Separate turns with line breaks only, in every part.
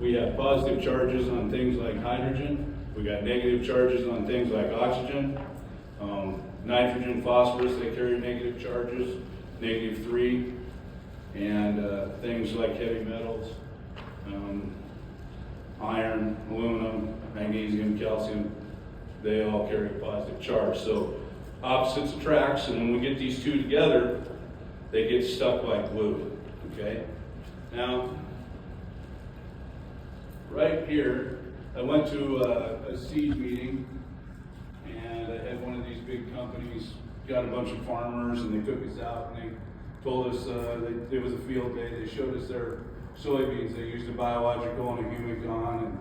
We have positive charges on things like hydrogen. We got negative charges on things like oxygen. Nitrogen, phosphorus, they carry negative charges, -3. And things like heavy metals, iron, aluminum, magnesium, calcium, they all carry a positive charge. So opposites attracts, and when we get these two together, they get stuck like glue, okay? Now, right here, I went to a seed meeting, and I had one of these big companies, got a bunch of farmers, and they took us out, and they told us, it was a field day, they showed us their soybeans. They used a biological and a humic on, and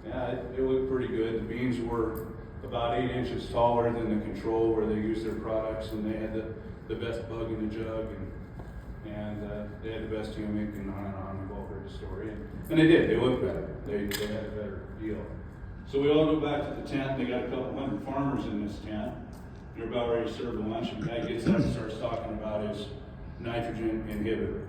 yeah, it looked pretty good. The beans were about 8 inches taller than the control where they used their products, and they had the best bug in the jug, and they had the best humic, and on. We've all heard the story. And they did, they looked better. They had a better deal. So we all go back to the tent. They got a couple hundred farmers in this tent. They're about ready to serve lunch, and the guy gets up and starts talking about his nitrogen inhibitor.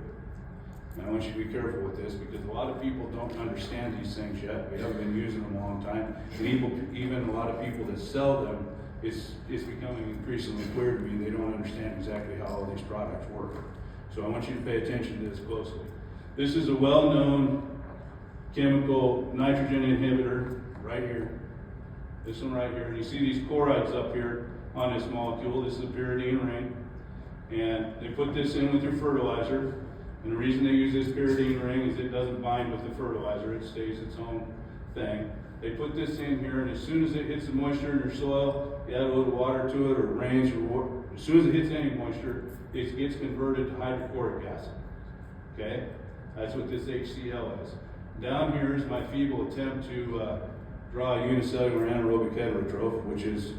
And I want you to be careful with this because a lot of people don't understand these things yet. We haven't been using them a long time. And even a lot of people that sell them, it's becoming increasingly clear to me they don't understand exactly how all these products work. So I want you to pay attention to this closely. This is a well-known chemical nitrogen inhibitor right here. This one right here. And you see these chlorides up here on this molecule. This is a pyridine ring. And they put this in with your fertilizer. And the reason they use this pyridine ring is it doesn't bind with the fertilizer. It stays its own thing. They put this in here, and as soon as it hits the moisture in your soil, you add a little water to it, or it rains, or as soon as it hits any moisture, it gets converted to hydrochloric acid. Okay? That's what this HCl is. Down here is my feeble attempt to draw a unicellular anaerobic heterotroph, which is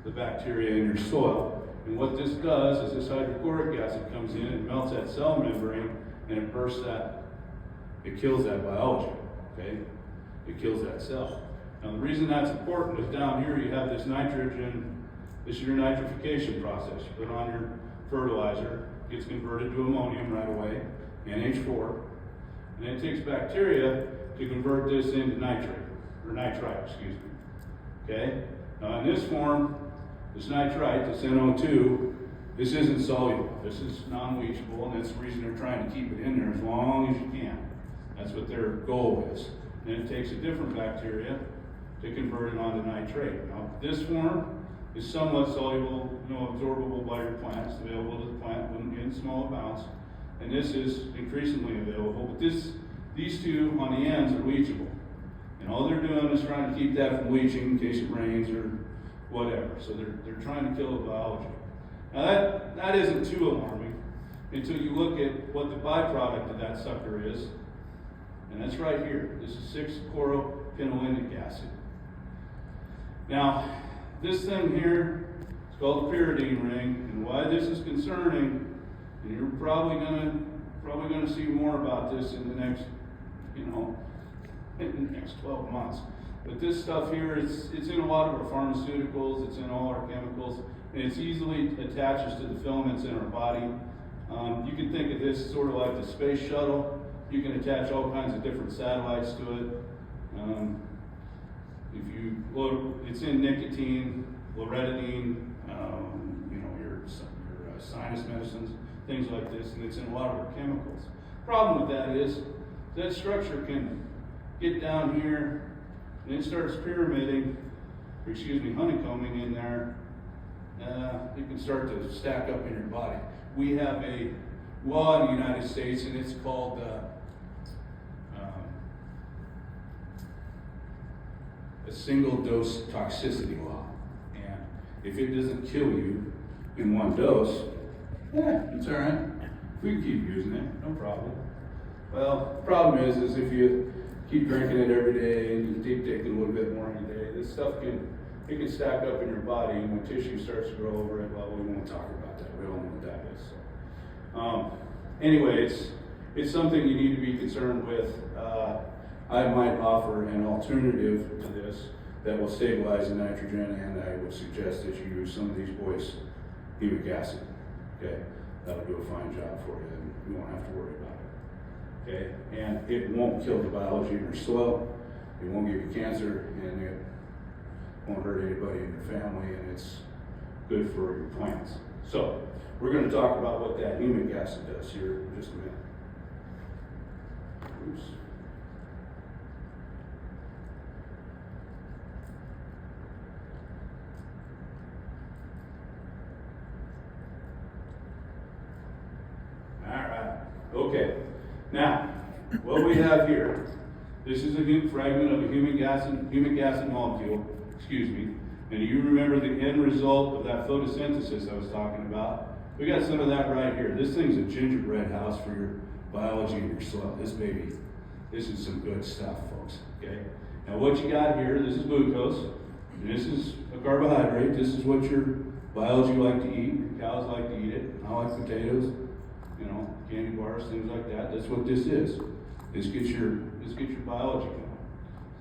the bacteria in your soil. And what this does is this hydrochloric acid comes in and melts that cell membrane, and it bursts that, it kills that biology, okay? It kills that cell. Now the reason that's important is down here you have this nitrogen, this is your nitrification process. You put on your fertilizer, it gets converted to ammonium right away, NH4, and then it takes bacteria to convert this into nitrate, or nitrite, excuse me, okay? Now in this form, this nitrite, this NO2, this isn't soluble. This is non-leachable, and that's the reason they're trying to keep it in there as long as you can. That's what their goal is. Then it takes a different bacteria to convert it onto nitrate. Now, this form is somewhat soluble, absorbable by your plant. It's available to the plant in small amounts, and this is increasingly available. But these two on the ends are leachable, and all they're doing is trying to keep that from leaching in case it rains or whatever. So they're trying to kill the biology. Now that isn't too alarming until you look at what the byproduct of that sucker is, and that's right here. This is 6-chlorophenolinic acid. Now, this thing here is called the pyridine ring, and why this is concerning, and you're probably gonna see more about this in the next, in the next 12 months. But this stuff here, it's in a lot of our pharmaceuticals, it's in all our chemicals, and it easily attaches to the filaments in our body. You can think of this sort of like the space shuttle. You can attach all kinds of different satellites to it. It's in nicotine, loratadine, your sinus medicines, things like this, and it's in a lot of our chemicals. Problem with that is that structure can get down here, and it starts honeycombing in there. It can start to stack up in your body. We have a law in the United States, and it's called a single dose toxicity law. And if it doesn't kill you in one dose, it's all right. We can keep using it, no problem. Well, the problem is if you keep drinking it every day and you keep taking a little bit more every day, this stuff can stack up in your body, and when tissue starts to grow over it, well, we won't talk about that. We all know what that is. So, anyway, it's something you need to be concerned with. I might offer an alternative to this that will stabilize the nitrogen, and I would suggest that you use some of these boys' humic acid. Okay, that'll do a fine job for you, and you won't have to worry about it. okay? And it won't kill the biology in your soil, it won't give you cancer, and it won't hurt anybody in your family, and it's good for your plants. So, we're going to talk about what that humic acid does here in just a minute. Oops. Okay, now, what we have here, this is a fragment of a humic acid molecule, and you remember the end result of that photosynthesis I was talking about. We got some of that right here. This thing's a gingerbread house for your biology and your soil. This is some good stuff, folks, okay? Now what you got here, this is glucose, and this is a carbohydrate. This is what your biology like to eat. Cows like to eat it. I like potatoes. You know, candy bars, things like that. That's what this is. This gets your biology going.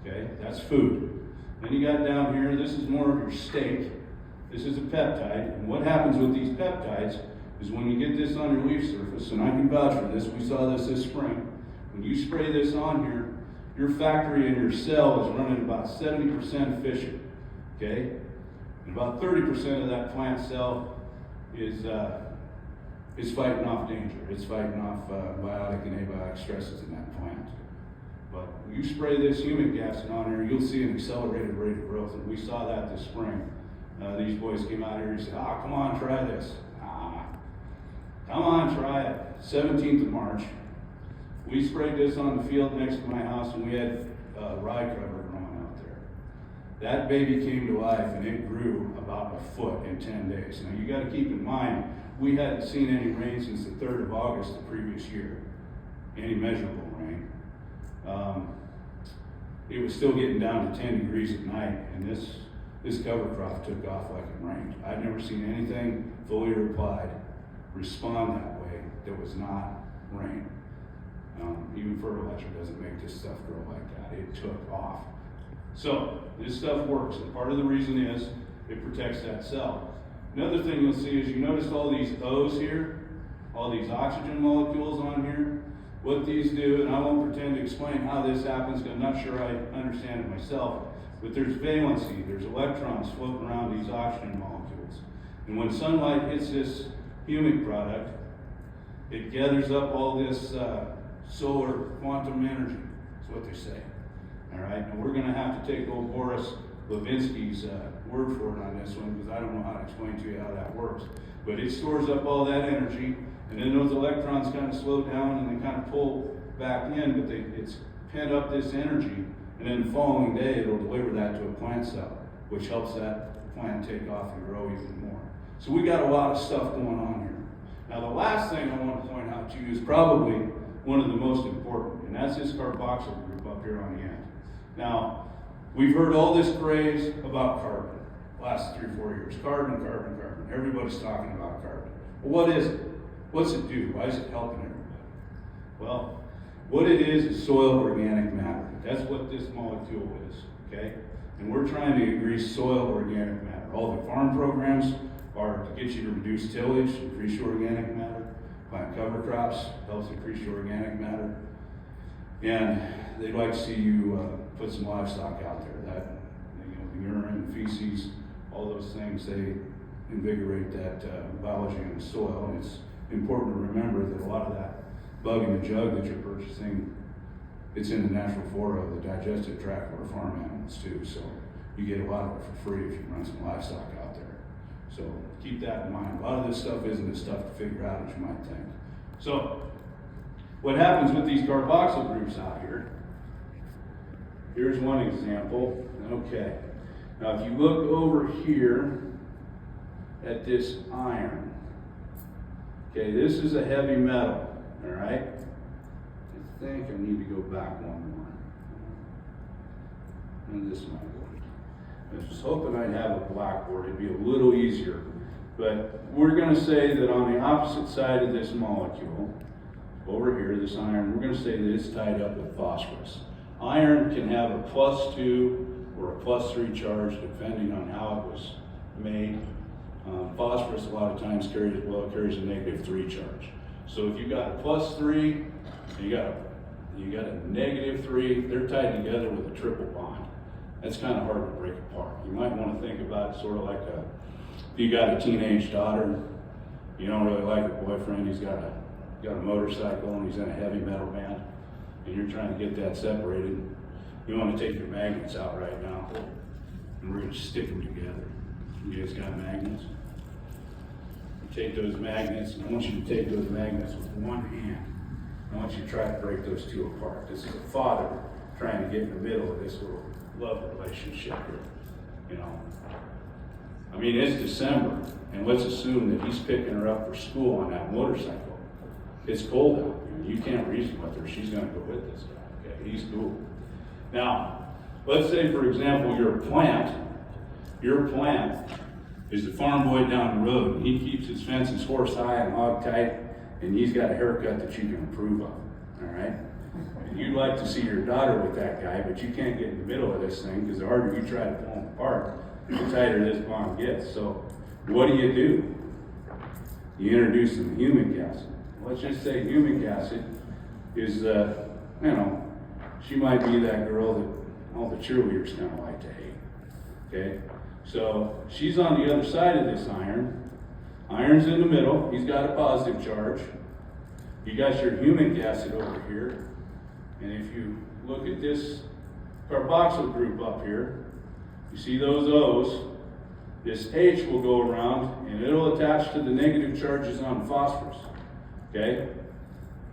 Okay, that's food. Then you got down here, this is more of your steak. This is a peptide. And what happens with these peptides is when you get this on your leaf surface, and I can vouch for this, we saw this spring. When you spray this on here, your factory in your cell is running about 70% efficient. Okay? And about 30% of that plant cell is fighting off danger. It's fighting off biotic and abiotic stresses in that plant. But when you spray this humic acid on here, you'll see an accelerated rate of growth. And we saw that this spring. These boys came out here and said, come on, try this. Come on, try it. 17th of March. We sprayed this on the field next to my house, and we had rye cover growing out there. That baby came to life, and it grew about a foot in 10 days. Now, you got to keep in mind, we hadn't seen any rain since the 3rd of August the previous year, any measurable rain. It was still getting down to 10 degrees at night, and this cover crop took off like it rained. I'd never seen anything foliar applied respond that way that was not rain. Even fertilizer doesn't make this stuff grow like that. It took off. So this stuff works, and part of the reason is it protects that cell. Another thing you'll see is you notice all these O's here, all these oxygen molecules on here. What these do, and I won't pretend to explain how this happens because I'm not sure I understand it myself, but there's valency, there's electrons floating around these oxygen molecules. And when sunlight hits this humic product, it gathers up all this solar quantum energy, is what they say. All right, and we're going to have to take old Boris Levinsky's word for it on this one because I don't know how to explain to you how that works. But it stores up all that energy, and then those electrons kind of slow down and they kind of pull back in, but it's pent up this energy, and then the following day it'll deliver that to a plant cell, which helps that plant take off and grow even more. So we got a lot of stuff going on here. Now the last thing I want to point out to you is probably one of the most important, and that's this carboxyl group up here on the end. Now, we've heard all this praise about carbon last 3 or 4 years. Carbon, carbon, carbon. Everybody's talking about carbon. Well, what is it? What's it do? Why is it helping everybody? Well, what it is soil organic matter. That's what this molecule is, okay? And we're trying to increase soil organic matter. All the farm programs are to get you to reduce tillage, increase your organic matter. Plant cover crops helps increase your organic matter. And they'd like to see you put some livestock out there. That, the urine, the feces, all those things, they invigorate that biology in the soil. And it's important to remember that a lot of that bug in the jug that you're purchasing, it's in the natural flora of the digestive tract of our farm animals too. So you get a lot of it for free if you run some livestock out there. So keep that in mind. A lot of this stuff isn't as tough to figure out as you might think. So what happens with these carboxyl groups out here, here's one example. Okay. Now if you look over here at this iron, okay, this is a heavy metal, all right? I think I need to go back one more. And this might work. I was hoping I'd have a blackboard, it'd be a little easier. But we're going to say that on the opposite side of this molecule, over here, this iron, we're going to say that it's tied up with phosphorus. Iron can have a +2 or a +3 charge depending on how it was made. Phosphorus a lot of times carries a -3 charge. So if you got a +3 and you got a You got a -3, they're tied together with a triple bond. That's kind of hard to break apart. You might want to think about it sort of like if you got a teenage daughter, you don't really like her boyfriend, he's got a motorcycle and he's in a heavy metal band, and you're trying to get that separated. You want to take your magnets out right now, and we're going to stick them together. You guys got magnets? You take those magnets, and I want you to take those magnets with one hand. I want you to try to break those two apart. This is a father trying to get in the middle of this little love relationship here, you know. I mean, it's December, and let's assume that he's picking her up for school on that motorcycle. It's cold out, and you can't reason with her. She's going to go with this guy, okay? He's cool. Now, let's say, for example, your plant is the farm boy down the road, and he keeps his fences horse high and hog tight, and he's got a haircut that you can approve of, all right? And you'd like to see your daughter with that guy, but you can't get in the middle of this thing, because the harder you try to pull them apart, the tighter this bond gets. So what do? You introduce some humic acid. Let's just say humic acid is, she might be that girl that all the cheerleaders kind of like to hate, okay? So she's on the other side of this iron. Iron's in the middle, he's got a positive charge. You got your humic acid over here. And if you look at this carboxyl group up here, you see those O's, this H will go around and it'll attach to the negative charges on phosphorus, okay?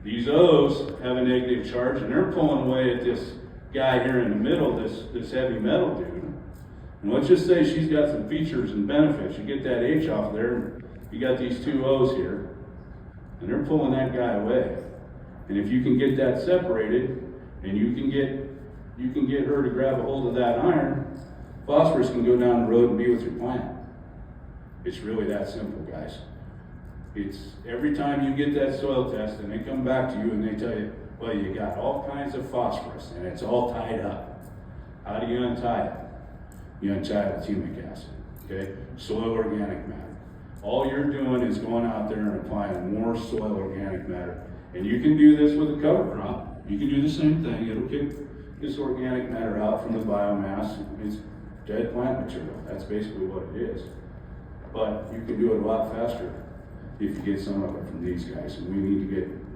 These O's have a negative charge and they're pulling away at this guy here in the middle, this heavy metal dude. And let's just say she's got some features and benefits. You get that H off there, you got these two O's here, and they're pulling that guy away. And if you can get that separated, and you can get her to grab a hold of that iron, phosphorus can go down the road and be with your plant. It's really that simple, guys. It's every time you get that soil test and they come back to you and they tell you, well, you got all kinds of phosphorus and it's all tied up. How do you untie it? You untie it with humic acid, okay? Soil organic matter. All you're doing is going out there and applying more soil organic matter. And you can do this with a cover crop. You can do the same thing. It'll kick this organic matter out from the biomass. It's dead plant material. That's basically what it is. But you can do it a lot faster if you get some of it from these guys. And we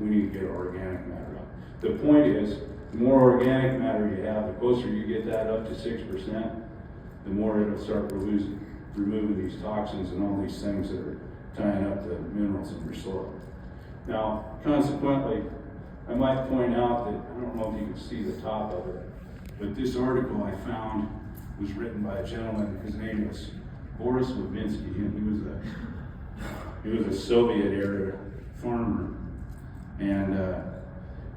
need to get organic matter up. The point is, the more organic matter you have, the closer you get that up to 6%, the more it'll start removing these toxins and all these things that are tying up the minerals in your soil. Now, consequently, I might point out that, I don't know if you can see the top of it, but this article I found was written by a gentleman, his name was Boris Levinsky, and he was a Soviet-era farmer, and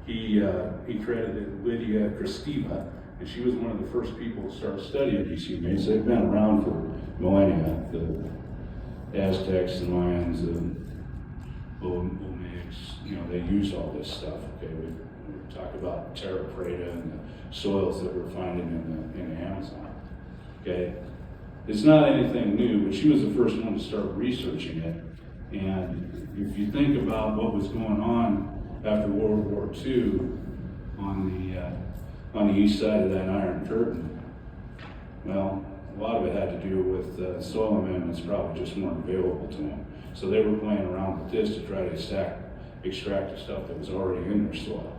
he credited Lydia Kristeva, and she was one of the first people to start studying these humates. They've been around for millennia, the Aztecs, the Mayans, the Olmecs, they use all this stuff, okay? We talk about terra preta and the soils that we're finding in the Amazon, okay? It's not anything new, but she was the first one to start researching it. And if you think about what was going on after World War II on the east side of that Iron Curtain, well, a lot of it had to do with soil amendments probably just weren't available to them. So they were playing around with this to try to extract the stuff that was already in their soil.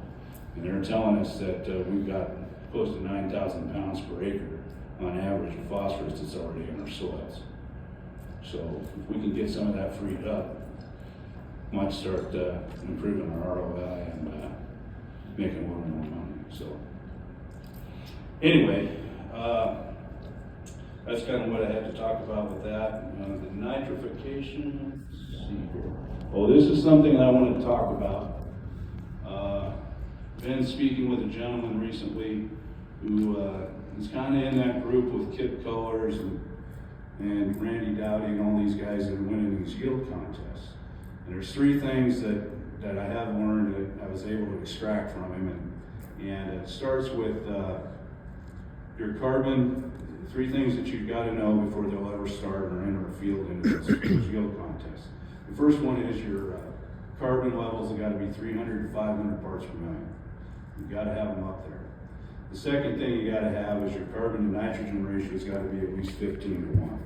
And they're telling us that we've got close to 9,000 pounds per acre on average of phosphorus that's already in our soils. So if we can get some of that freed up, might start improving our ROI and making a little more money. So anyway, that's kind of what I had to talk about with that. The nitrification, let's see here. Oh, this is something that I wanted to talk about. Been speaking with a gentleman recently who is kind of in that group with Kip Colors and Randy Dowdy and all these guys that are winning these yield contests. And there's three things that I have learned that I was able to extract from him. And it starts with your carbon, three things that you've got to know before they'll ever start or enter a field into those yield contests. The first one is your carbon levels have got to be 300 to 500 parts per million. You gotta have them up there. The second thing you gotta have is your carbon to nitrogen ratio's gotta be at least 15:1.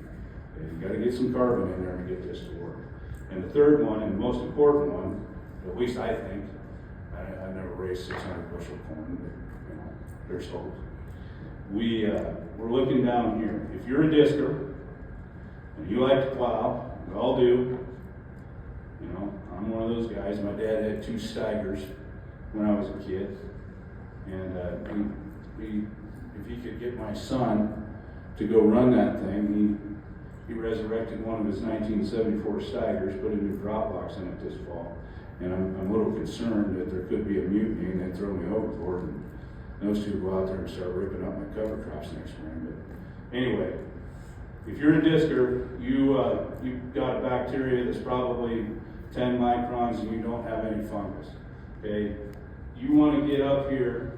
Okay, you gotta get some carbon in there to get this to work. And the third one, and the most important one, at least I think, I've never raised 600 bushel corn, but you know, there's hope. We're looking down here. If you're a disker, and you like to plow, we all do. You know, I'm one of those guys. My dad had 2 Steigers when I was a kid. And if he could get my son to go run that thing, he resurrected one of his 1974 Steigers, put a new drop box in it this fall. And I'm a little concerned that there could be a mutiny and they throw me overboard. And those two go out there and start ripping up my cover crops next spring. But anyway, if you're a disker, you've got a bacteria that's probably 10 microns and you don't have any fungus. Okay, you want to get up here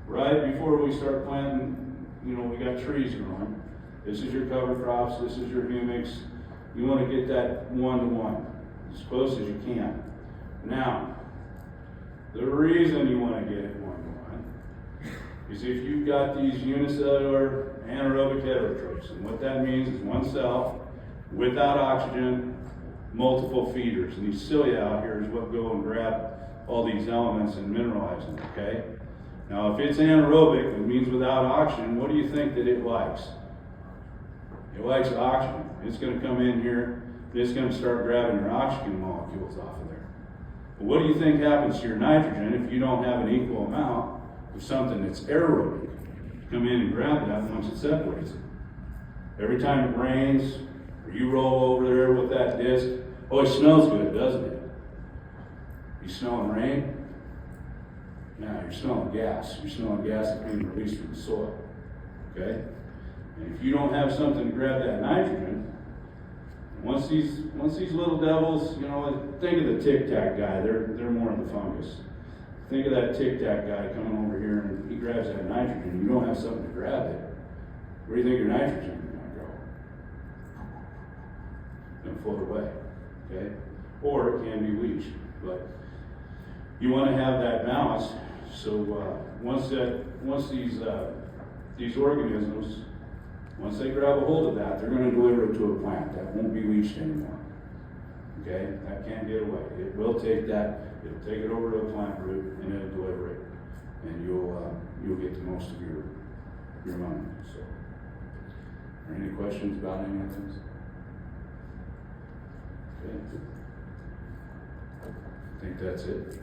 right before we start planting. You know, we got trees growing. This is your cover crops. This is your humics. You want to get that 1:1 as close as you can. Now, the reason you want to get it 1:1 is if you've got these unicellular anaerobic heterotrophs, and what that means is one cell without oxygen, multiple feeders. And these cilia out here is what go and grab all these elements and mineralize them, okay? Now, if it's anaerobic, it means without oxygen, what do you think that it likes? It likes oxygen. It's going to come in here, it's going to start grabbing your oxygen molecules off of there. But what do you think happens to your nitrogen if you don't have an equal amount of something that's aerobic? Come in and grab that once it separates it. Every time it rains, or you roll over there with that disc, oh, it smells good, doesn't it? You smelling rain? No, you're smelling gas. You're smelling gas that's being released from the soil. Okay? And if you don't have something to grab that nitrogen, once these little devils, you know, think of the Tic Tac guy, they're more in the fungus. Think of that Tic Tac guy coming over here and he grabs that nitrogen, you don't have something to grab it. Where do you think your nitrogen is going to go? It's going to float away. Okay? Or it can be leached. But you want to have that balance. So once these organisms, once they grab a hold of that, they're going to deliver it to a plant. That won't be leached anymore. Okay? That can't get away. It will take that, it'll take it over to a plant root and it'll deliver it. And you'll get the most of your money. So, are any questions about any of this? Okay. I think that's it.